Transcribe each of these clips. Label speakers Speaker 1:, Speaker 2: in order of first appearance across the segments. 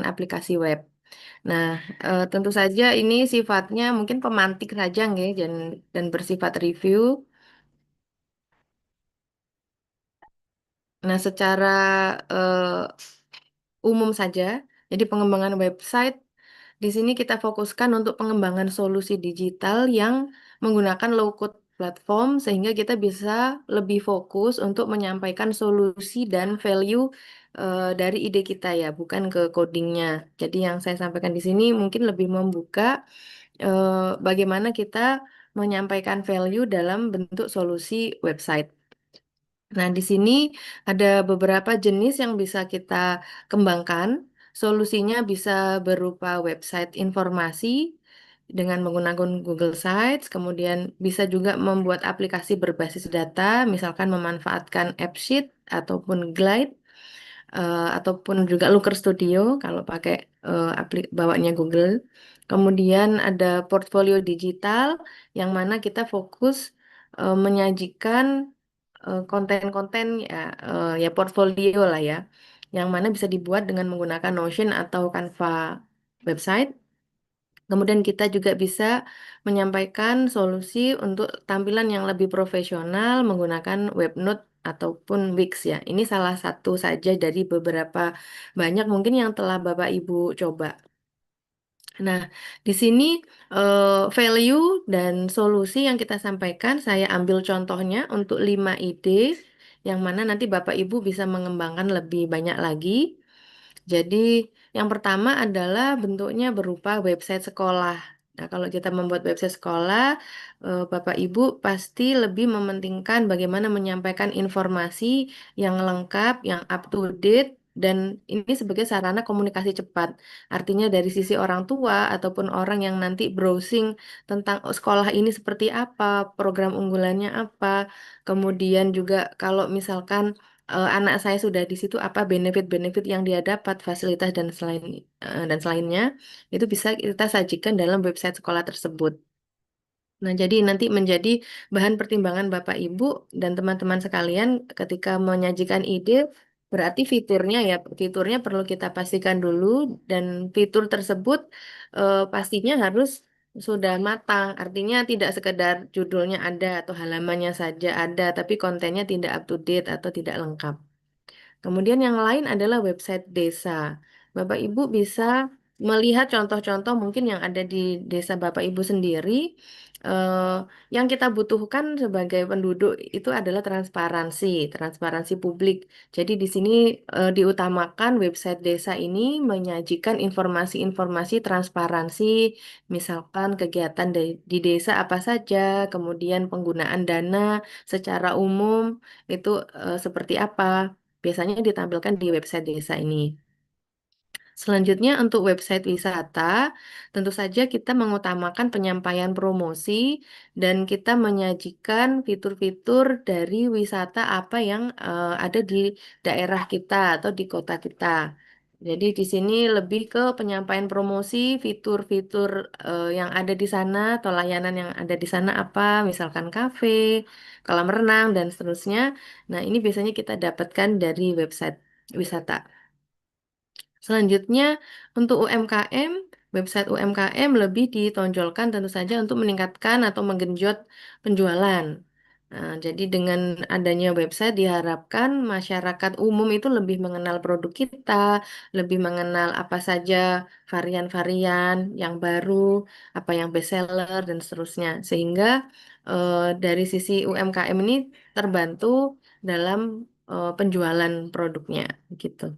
Speaker 1: aplikasi web. Nah, tentu saja ini sifatnya mungkin pemantik saja nggih, dan bersifat review. Nah, secara eh, umum saja, jadi pengembangan website di sini kita fokuskan untuk pengembangan solusi digital yang menggunakan low-code platform sehingga kita bisa lebih fokus untuk menyampaikan solusi dan value dari ide kita ya, bukan ke codingnya. Jadi yang saya sampaikan di sini mungkin lebih membuka bagaimana kita menyampaikan value dalam bentuk solusi website. Nah, di sini ada beberapa jenis yang bisa kita kembangkan. Solusinya bisa berupa website informasi dengan menggunakan Google Sites, kemudian bisa juga membuat aplikasi berbasis data, misalkan memanfaatkan AppSheet ataupun Glide, ataupun juga Looker Studio kalau pakai bawaannya Google. Kemudian ada portfolio digital yang mana kita fokus menyajikan konten-konten ya, ya portfolio lah ya, yang mana bisa dibuat dengan menggunakan Notion atau Canva website. Kemudian kita juga bisa menyampaikan solusi untuk tampilan yang lebih profesional menggunakan Webnote ataupun Wix ya. Ini salah satu saja dari beberapa banyak mungkin yang telah Bapak Ibu coba. Nah, di sini value dan solusi yang kita sampaikan, saya ambil contohnya untuk 5 ide, yang mana nanti Bapak Ibu bisa mengembangkan lebih banyak lagi. Jadi, yang pertama adalah bentuknya berupa website sekolah. Nah, kalau kita membuat website sekolah, Bapak Ibu pasti lebih mementingkan bagaimana menyampaikan informasi yang lengkap, yang up to date, dan ini sebagai sarana komunikasi cepat. Artinya dari sisi orang tua ataupun orang yang nanti browsing tentang "Oh, sekolah ini seperti apa, program unggulannya apa, kemudian juga kalau misalkan anak saya sudah di situ apa benefit-benefit yang dia dapat, fasilitas dan selainnya itu bisa kita sajikan dalam website sekolah tersebut. Nah, jadi nanti menjadi bahan pertimbangan Bapak Ibu dan teman-teman sekalian ketika menyajikan ide, berarti fiturnya perlu kita pastikan dulu dan fitur tersebut pastinya harus sudah matang. Artinya tidak sekedar judulnya ada atau halamannya saja ada, tapi kontennya tidak up to date atau tidak lengkap. Kemudian yang lain adalah website desa. Bapak Ibu bisa melihat contoh-contoh mungkin yang ada di desa Bapak Ibu sendiri. Eh, yang kita butuhkan sebagai penduduk itu adalah transparansi publik. Jadi di sini diutamakan website desa ini menyajikan informasi-informasi transparansi, misalkan kegiatan di desa apa saja, kemudian penggunaan dana secara umum itu seperti apa. Biasanya ditampilkan di website desa ini. Selanjutnya untuk website wisata, tentu saja kita mengutamakan penyampaian promosi dan kita menyajikan fitur-fitur dari wisata apa yang ada di daerah kita atau di kota kita. Jadi di sini lebih ke penyampaian promosi, fitur-fitur yang ada di sana atau layanan yang ada di sana apa, misalkan kafe, kolam renang dan seterusnya. Nah, ini biasanya kita dapatkan dari website wisata. Selanjutnya, untuk UMKM, website UMKM lebih ditonjolkan tentu saja untuk meningkatkan atau menggenjot penjualan. Nah, jadi dengan adanya website diharapkan masyarakat umum itu lebih mengenal produk kita, lebih mengenal apa saja varian-varian yang baru, apa yang best seller dan seterusnya. Sehingga dari sisi UMKM ini terbantu dalam penjualan produknya gitu.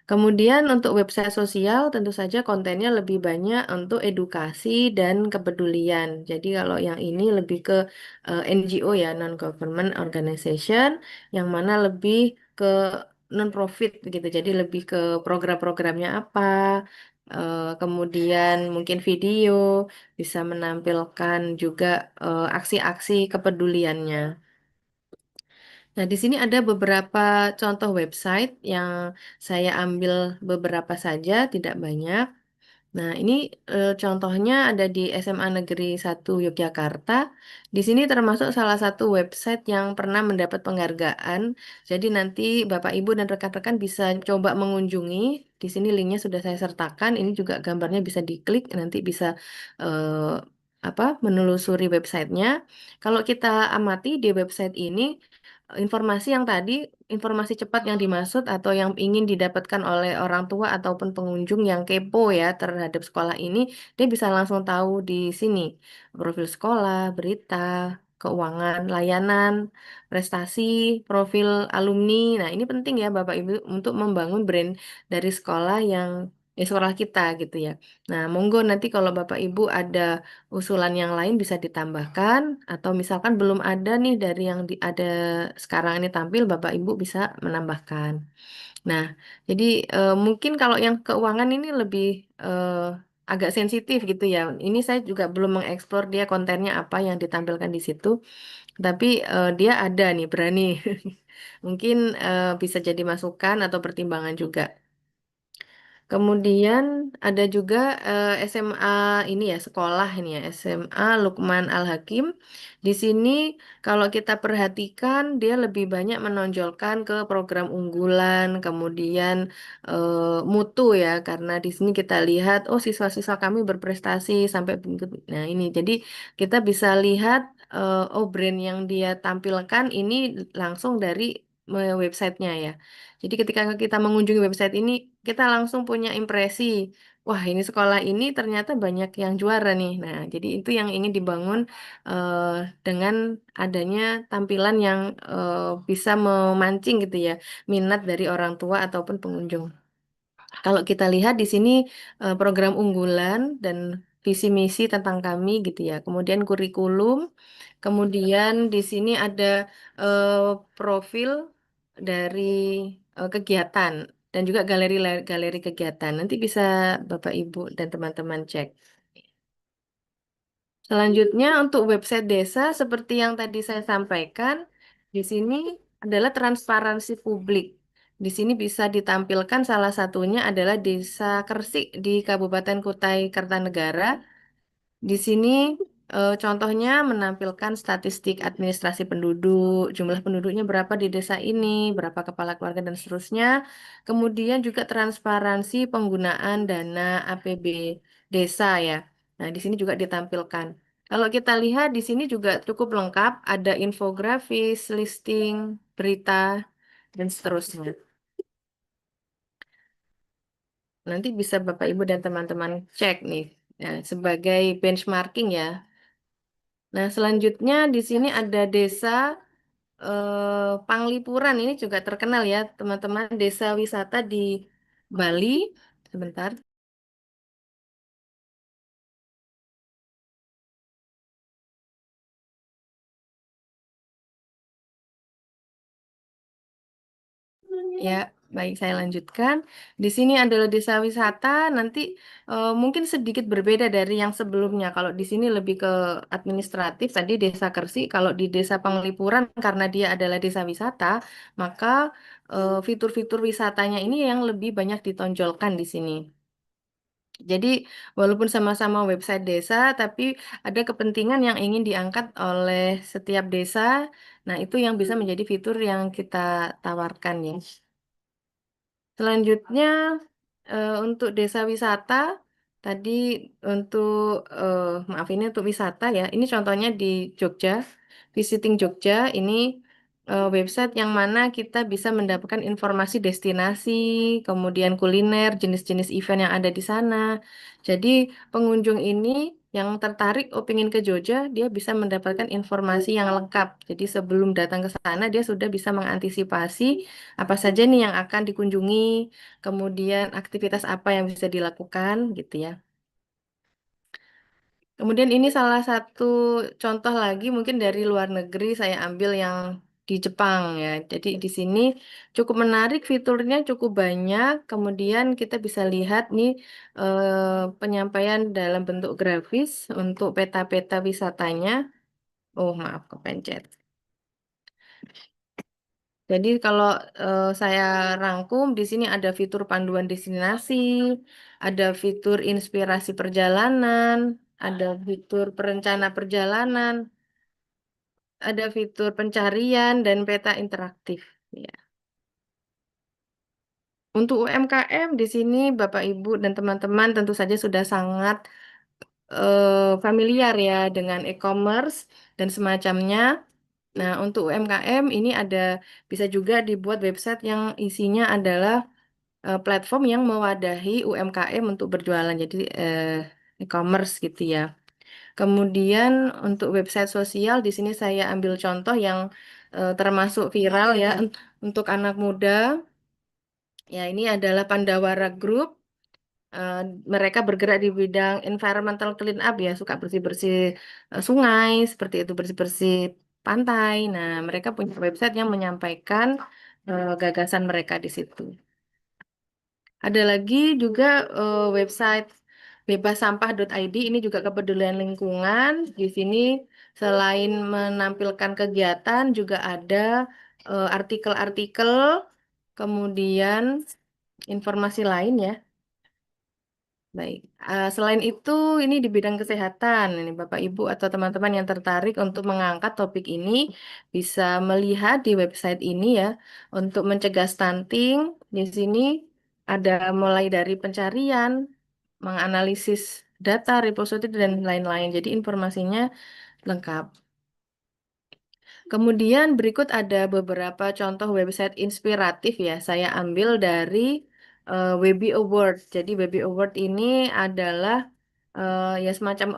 Speaker 1: Kemudian untuk website sosial tentu saja kontennya lebih banyak untuk edukasi dan kepedulian. Jadi kalau yang ini lebih ke NGO ya, non-government organization, yang mana lebih ke non-profit gitu. Jadi lebih ke program-programnya apa, kemudian mungkin video, bisa menampilkan juga aksi-aksi kepeduliannya. Nah, di sini ada beberapa contoh website yang saya ambil beberapa saja, tidak banyak. Nah, ini contohnya ada di SMA Negeri 1 Yogyakarta. Di sini termasuk salah satu website yang pernah mendapat penghargaan. Jadi nanti Bapak Ibu dan rekan-rekan bisa coba mengunjungi. Di sini linknya sudah saya sertakan. Ini juga gambarnya bisa diklik, nanti bisa eh, menelusuri websitenya. Kalau kita amati di website ini, informasi yang tadi, informasi cepat yang dimaksud atau yang ingin didapatkan oleh orang tua ataupun pengunjung yang kepo ya terhadap sekolah ini, dia bisa langsung tahu di sini. Profil sekolah, berita, keuangan, layanan, prestasi, profil alumni. Nah, ini penting ya Bapak Ibu untuk membangun brand dari sekolah yang sekolah kita gitu ya. Nah, monggo nanti kalau Bapak Ibu ada usulan yang lain bisa ditambahkan atau misalkan belum ada nih dari yang ada sekarang ini tampil, Bapak Ibu bisa menambahkan. Nah, jadi mungkin kalau yang keuangan ini lebih eh, agak sensitif gitu ya. Ini saya juga belum mengeksplor dia kontennya apa yang ditampilkan di situ, tapi dia ada nih berani. Mungkin bisa jadi masukan atau pertimbangan juga. Kemudian ada juga SMA ini ya, sekolah ini ya, SMA Lukman Al-Hakim. Di sini kalau kita perhatikan dia lebih banyak menonjolkan ke program unggulan, kemudian mutu ya, karena di sini kita lihat oh siswa-siswa kami berprestasi sampai nah ini. Jadi kita bisa lihat oh brand yang dia tampilkan ini langsung dari websitenya ya. Jadi ketika kita mengunjungi website ini, kita langsung punya impresi, wah ini sekolah ini ternyata banyak yang juara nih. Nah, jadi itu yang ingin dibangun eh, dengan adanya tampilan yang bisa memancing gitu ya, minat dari orang tua ataupun pengunjung. Kalau kita lihat di sini program unggulan dan visi misi tentang kami gitu ya. Kemudian kurikulum, kemudian di sini ada eh, profil dari kegiatan dan juga galeri kegiatan. Nanti bisa Bapak Ibu dan teman-teman cek. Selanjutnya untuk website desa seperti yang tadi saya sampaikan, di sini adalah transparansi publik. Di sini bisa ditampilkan salah satunya adalah Desa Kersik di Kabupaten Kutai Kartanegara. Di sini contohnya menampilkan statistik administrasi penduduk, jumlah penduduknya berapa di desa ini, berapa kepala keluarga dan seterusnya. Kemudian juga transparansi penggunaan dana APB desa ya. Nah, di sini juga ditampilkan. Kalau kita lihat di sini juga cukup lengkap, ada infografis, listing, berita, dan seterusnya. Nanti bisa Bapak Ibu dan teman-teman cek nih, ya, sebagai benchmarking ya. Nah, selanjutnya di sini ada desa Panglipuran. Ini juga terkenal ya, teman-teman. Desa wisata di Bali. Sebentar. Ya, baik saya lanjutkan. Di sini adalah desa wisata. Nanti mungkin sedikit berbeda dari yang sebelumnya. Kalau di sini lebih ke administratif, tadi Desa Kersi. Kalau di Desa Panglipuran, karena dia adalah desa wisata, maka fitur-fitur wisatanya ini yang lebih banyak ditonjolkan di sini. Jadi, walaupun sama-sama website desa, tapi ada kepentingan yang ingin diangkat oleh setiap desa. Nah, itu yang bisa menjadi fitur yang kita tawarkan ya. Selanjutnya, untuk desa wisata, tadi untuk, maaf ini untuk wisata ya. Ini contohnya di Jogja, Visiting Jogja. Ini website yang mana kita bisa mendapatkan informasi destinasi, kemudian kuliner, jenis-jenis event yang ada di sana. Jadi pengunjung ini yang tertarik, oh pengen ke Jogja, dia bisa mendapatkan informasi yang lengkap. Jadi sebelum datang ke sana, dia sudah bisa mengantisipasi apa saja nih yang akan dikunjungi, kemudian aktivitas apa yang bisa dilakukan gitu ya. Kemudian ini salah satu contoh lagi mungkin dari luar negeri saya ambil yang di Jepang ya. Jadi di sini cukup menarik fiturnya cukup banyak. Kemudian kita bisa lihat nih penyampaian dalam bentuk grafis untuk peta-peta wisatanya. Oh maaf kepencet. Jadi kalau saya rangkum di sini ada fitur panduan destinasi, ada fitur inspirasi perjalanan, ada fitur perencana perjalanan, ada fitur pencarian dan peta interaktif. Ya. Untuk UMKM di sini Bapak Ibu dan teman-teman tentu saja sudah sangat familiar ya dengan e-commerce dan semacamnya. Nah, untuk UMKM ini bisa juga dibuat website yang isinya adalah platform yang mewadahi UMKM untuk berjualan, jadi e-commerce gitu ya. Kemudian untuk website sosial di sini saya ambil contoh yang termasuk viral ya untuk anak muda. Ya, ini adalah Pandawara Group. Eh, Mereka bergerak di bidang environmental clean up ya, suka bersih-bersih sungai, seperti itu bersih-bersih pantai. Nah, mereka punya website yang menyampaikan gagasan mereka di situ. Ada lagi juga website bebassampah.id, ini juga kepedulian lingkungan. Di sini selain menampilkan kegiatan juga ada artikel-artikel, kemudian informasi lain ya. Baik, selain itu ini di bidang kesehatan. Ini Bapak Ibu atau teman-teman yang tertarik untuk mengangkat topik ini bisa melihat di website ini ya untuk mencegah stunting. Di sini ada mulai dari pencarian, menganalisis data, repository dan lain-lain. Jadi informasinya lengkap. Kemudian berikut ada beberapa contoh website inspiratif ya. Saya ambil dari Webby Award. Jadi Webby Award ini adalah ya semacam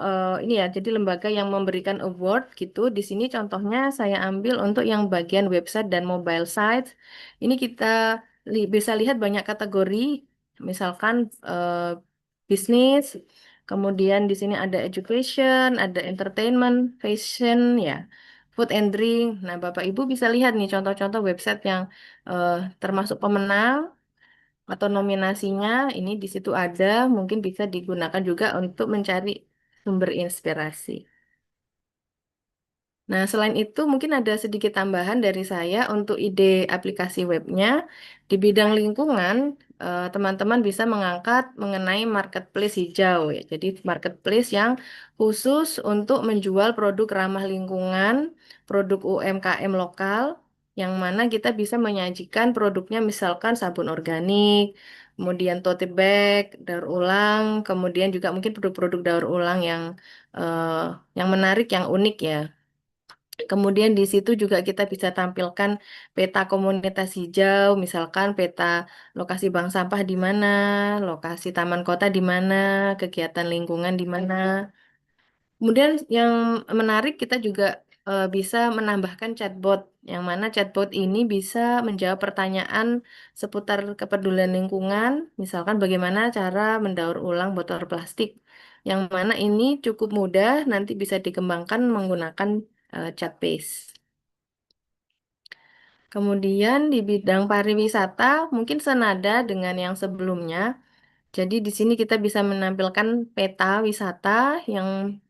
Speaker 1: ini ya. Jadi lembaga yang memberikan award gitu. Di sini contohnya saya ambil untuk yang bagian website dan mobile site. Ini kita bisa lihat banyak kategori. Misalkan bisnis. Kemudian di sini ada education, ada entertainment, fashion ya. Food and drink. Nah, Bapak Ibu bisa lihat nih contoh-contoh website yang eh, termasuk pemenang atau nominasinya. Ini di situ ada, mungkin bisa digunakan juga untuk mencari sumber inspirasi. Nah, selain itu mungkin ada sedikit tambahan dari saya untuk ide aplikasi webnya. Di bidang lingkungan, teman-teman bisa mengangkat mengenai marketplace hijau ya. Jadi marketplace yang khusus untuk menjual produk ramah lingkungan, produk UMKM lokal, yang mana kita bisa menyajikan produknya misalkan sabun organik, kemudian tote bag, daur ulang, kemudian juga mungkin produk-produk daur ulang eh, yang menarik, yang unik ya. Kemudian di situ juga kita bisa tampilkan peta komunitas hijau, misalkan peta lokasi bank sampah di mana, lokasi taman kota di mana, kegiatan lingkungan di mana. Kemudian yang menarik kita juga bisa menambahkan chatbot, yang mana chatbot ini bisa menjawab pertanyaan seputar kepedulian lingkungan, misalkan bagaimana cara mendaur ulang botol plastik, yang mana ini cukup mudah, nanti bisa dikembangkan menggunakan chat base. Kemudian di bidang pariwisata mungkin senada dengan yang sebelumnya. Jadi di sini kita bisa menampilkan peta wisata yang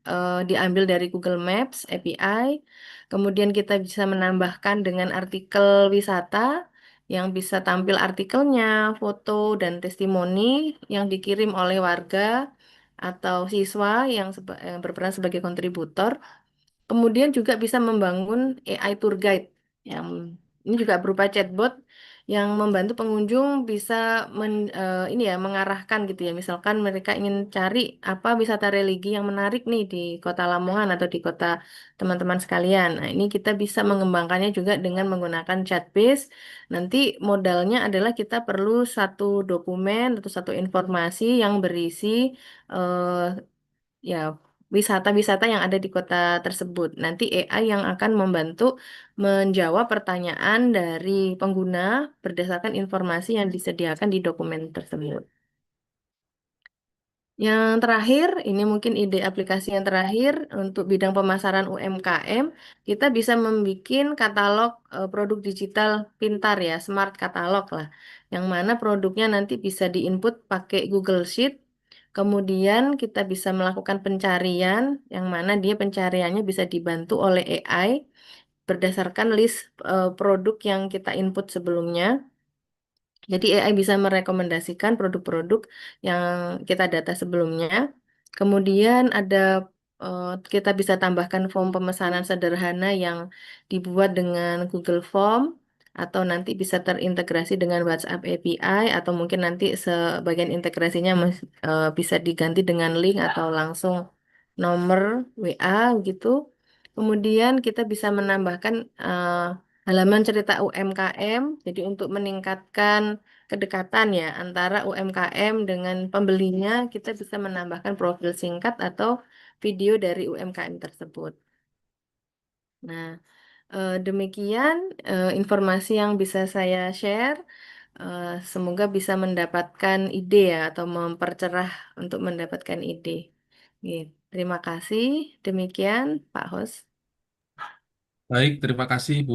Speaker 1: diambil dari Google Maps API. Kemudian kita bisa menambahkan dengan artikel wisata yang bisa tampil artikelnya, foto dan testimoni yang dikirim oleh warga atau siswa yang berperan sebagai kontributor. Kemudian juga bisa membangun AI tour guide yang ini juga berupa chatbot yang membantu pengunjung bisa ini ya mengarahkan gitu ya. Misalkan mereka ingin cari apa wisata religi yang menarik nih di Kota Lamongan atau di kota teman-teman sekalian. Nah, ini kita bisa mengembangkannya juga dengan menggunakan chatbase. Nanti modalnya adalah kita perlu satu dokumen atau satu informasi yang berisi eh, ya wisata-wisata yang ada di kota tersebut. Nanti AI yang akan membantu menjawab pertanyaan dari pengguna berdasarkan informasi yang disediakan di dokumen tersebut. Yang terakhir, ini mungkin ide aplikasi yang terakhir untuk bidang pemasaran UMKM, kita bisa membuat katalog produk digital pintar ya, smart katalog lah, yang mana produknya nanti bisa diinput pakai Google Sheet, kemudian kita bisa melakukan pencarian, yang mana dia pencariannya bisa dibantu oleh AI, berdasarkan list produk yang kita input sebelumnya. Jadi AI bisa merekomendasikan produk-produk yang kita data sebelumnya. Kemudian ada kita bisa tambahkan form pemesanan sederhana yang dibuat dengan Google Form atau nanti bisa terintegrasi dengan WhatsApp API atau mungkin nanti sebagian integrasinya bisa diganti dengan link atau langsung nomor WA gitu. Kemudian kita bisa menambahkan halaman cerita UMKM. Jadi untuk meningkatkan kedekatan ya antara UMKM dengan pembelinya, kita bisa menambahkan profil singkat atau video dari UMKM tersebut. Nah, demikian informasi yang bisa saya share. Semoga bisa mendapatkan ide ya atau mempercerah untuk mendapatkan ide. Gitu. Terima kasih. Demikian, Pak Host.
Speaker 2: Baik, terima kasih Bu